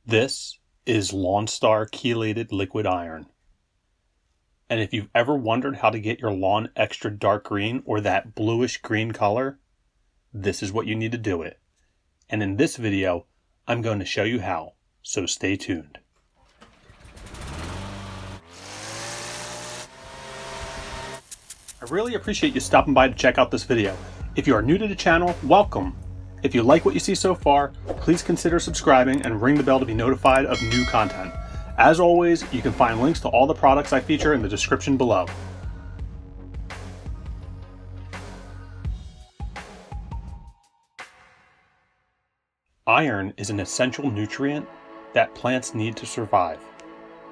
This is LawnStar Chelated Liquid Iron. And if you've ever wondered how to get your lawn extra dark green or that bluish green color, this is what you need to do it. And in this video, I'm going to show you how, so stay tuned. I really appreciate you stopping by to check out this video. If you are new to the channel, welcome. If you like what you see so far, please consider subscribing and ring the bell to be notified of new content. As always, you can find links to all the products I feature in the description below. Iron is an essential nutrient that plants need to survive.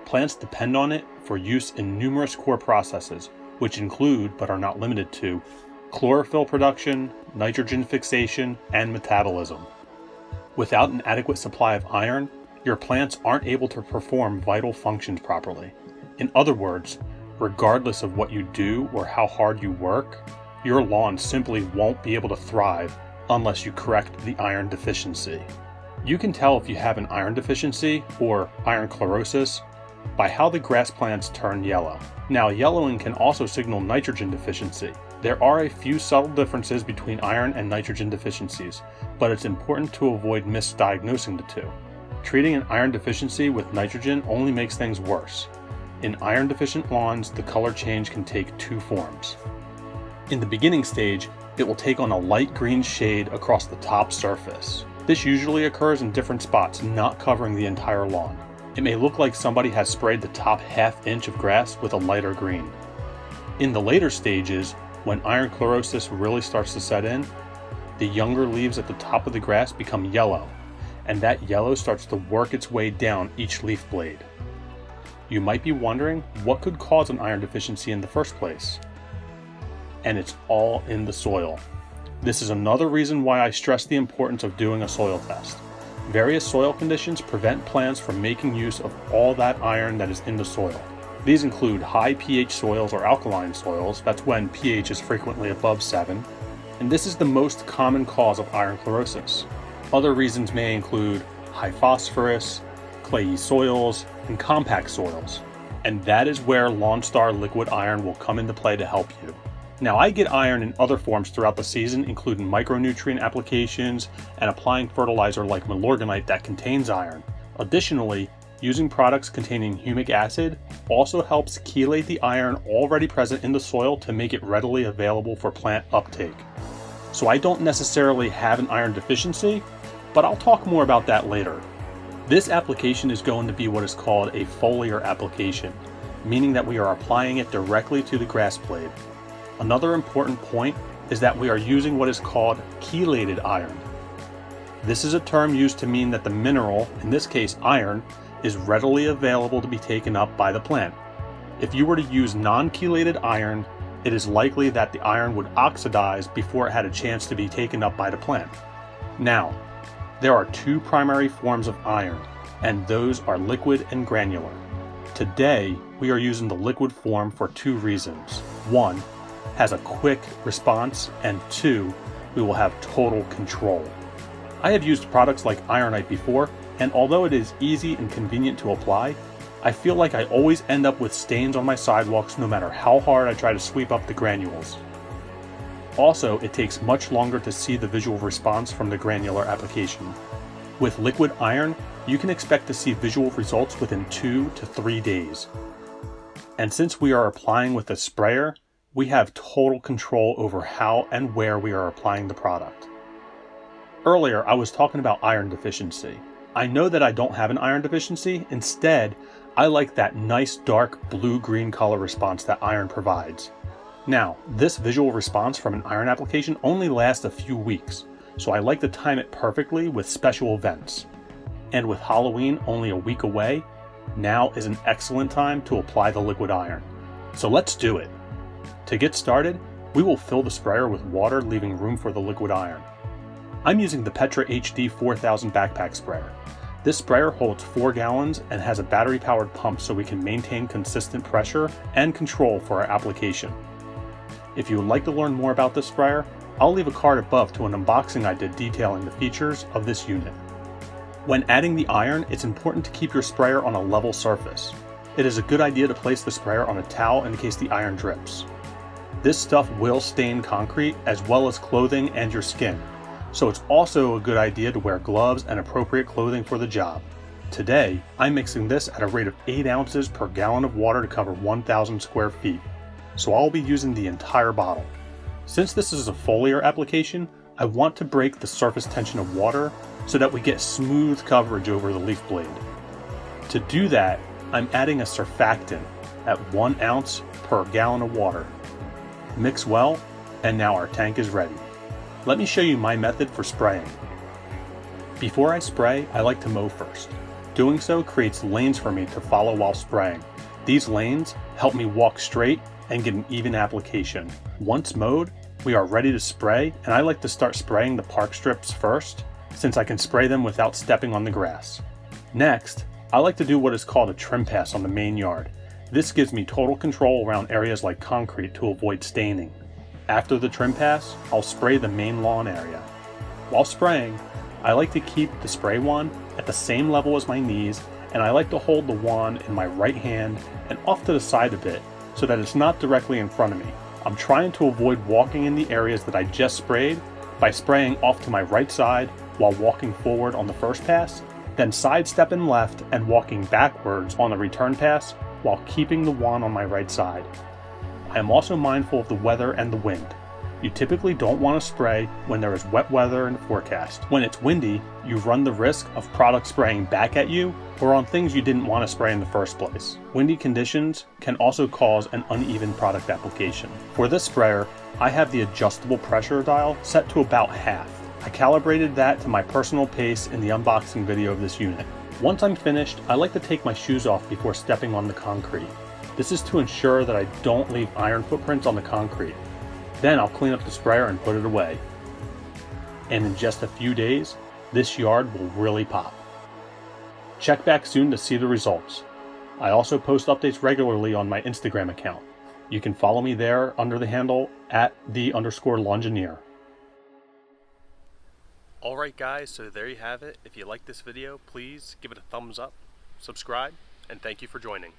Plants depend on it for use in numerous core processes, which include, but are not limited to, chlorophyll production, nitrogen fixation, and metabolism. Without an adequate supply of iron, your plants aren't able to perform vital functions properly. In other words, regardless of what you do or how hard you work, your lawn simply won't be able to thrive unless you correct the iron deficiency. You can tell if you have an iron deficiency or iron chlorosis by how the grass plants turn yellow. Now, yellowing can also signal nitrogen deficiency. There are a few subtle differences between iron and nitrogen deficiencies, but it's important to avoid misdiagnosing the two. Treating an iron deficiency with nitrogen only makes things worse. In iron deficient lawns, the color change can take two forms. In the beginning stage, it will take on a light green shade across the top surface. This usually occurs in different spots, not covering the entire lawn. It may look like somebody has sprayed the top half inch of grass with a lighter green. In the later stages, when iron chlorosis really starts to set in, the younger leaves at the top of the grass become yellow, and that yellow starts to work its way down each leaf blade. You might be wondering what could cause an iron deficiency in the first place. And it's all in the soil. This is another reason why I stress the importance of doing a soil test. Various soil conditions prevent plants from making use of all that iron that is in the soil. These include high pH soils or alkaline soils, that's when pH is frequently above 7, and this is the most common cause of iron chlorosis. Other reasons may include high phosphorus, clayey soils, and compact soils, and that is where LawnStar Liquid Iron will come into play to help you. Now, I get iron in other forms throughout the season, including micronutrient applications and applying fertilizer like Milorganite that contains iron. Additionally, using products containing humic acid also helps chelate the iron already present in the soil to make it readily available for plant uptake. So I don't necessarily have an iron deficiency, but I'll talk more about that later. This application is going to be what is called a foliar application, meaning that we are applying it directly to the grass blade. Another important point is that we are using what is called chelated iron. This is a term used to mean that the mineral, in this case iron, is readily available to be taken up by the plant. If you were to use non-chelated iron, it is likely that the iron would oxidize before it had a chance to be taken up by the plant. Now, there are two primary forms of iron, and those are liquid and granular. Today, we are using the liquid form for two reasons. One, has a quick response, and two, we will have total control. I have used products like Ironite before, and although it is easy and convenient to apply, I feel like I always end up with stains on my sidewalks no matter how hard I try to sweep up the granules. Also, it takes much longer to see the visual response from the granular application. With liquid iron, you can expect to see visual results within 2 to 3 days. And since we are applying with a sprayer, we have total control over how and where we are applying the product. Earlier, I was talking about iron deficiency. I know that I don't have an iron deficiency. Instead, I like that nice dark blue-green color response that iron provides. Now, this visual response from an iron application only lasts a few weeks, so I like to time it perfectly with special events. And with Halloween only a week away, now is an excellent time to apply the liquid iron. So let's do it. To get started, we will fill the sprayer with water, leaving room for the liquid iron. I'm using the Petra HD 4000 backpack sprayer. This sprayer holds 4 gallons and has a battery-powered pump so we can maintain consistent pressure and control for our application. If you would like to learn more about this sprayer, I'll leave a card above to an unboxing I did detailing the features of this unit. When adding the iron, it's important to keep your sprayer on a level surface. It is a good idea to place the sprayer on a towel in case the iron drips. This stuff will stain concrete as well as clothing and your skin, so it's also a good idea to wear gloves and appropriate clothing for the job. Today, I'm mixing this at a rate of 8 ounces per gallon of water to cover 1,000 square feet, so I'll be using the entire bottle. Since this is a foliar application, I want to break the surface tension of water so that we get smooth coverage over the leaf blade. To do that, I'm adding a surfactant at 1 ounce per gallon of water. Mix well, and now our tank is ready. Let me show you my method for spraying. Before I spray, I like to mow first. Doing so creates lanes for me to follow while spraying. These lanes help me walk straight and get an even application. Once mowed, we are ready to spray, and I like to start spraying the park strips first, since I can spray them without stepping on the grass. Next, I like to do what is called a trim pass on the main yard. This gives me total control around areas like concrete to avoid staining. After the trim pass, I'll spray the main lawn area. While spraying, I like to keep the spray wand at the same level as my knees, and I like to hold the wand in my right hand and off to the side a bit so that it's not directly in front of me. I'm trying to avoid walking in the areas that I just sprayed by spraying off to my right side while walking forward on the first pass, then sidestepping left and walking backwards on the return pass while keeping the wand on my right side. I am also mindful of the weather and the wind. You typically don't want to spray when there is wet weather in the forecast. When it's windy, you run the risk of product spraying back at you or on things you didn't want to spray in the first place. Windy conditions can also cause an uneven product application. For this sprayer, I have the adjustable pressure dial set to about half. I calibrated that to my personal pace in the unboxing video of this unit. Once I'm finished, I like to take my shoes off before stepping on the concrete. This is to ensure that I don't leave iron footprints on the concrete. Then I'll clean up the sprayer and put it away. And in just a few days, this yard will really pop. Check back soon to see the results. I also post updates regularly on my Instagram account. You can follow me there under the handle @the_Lawngineer. Alright guys, so there you have it. If you like this video, please give it a thumbs up, subscribe, and thank you for joining.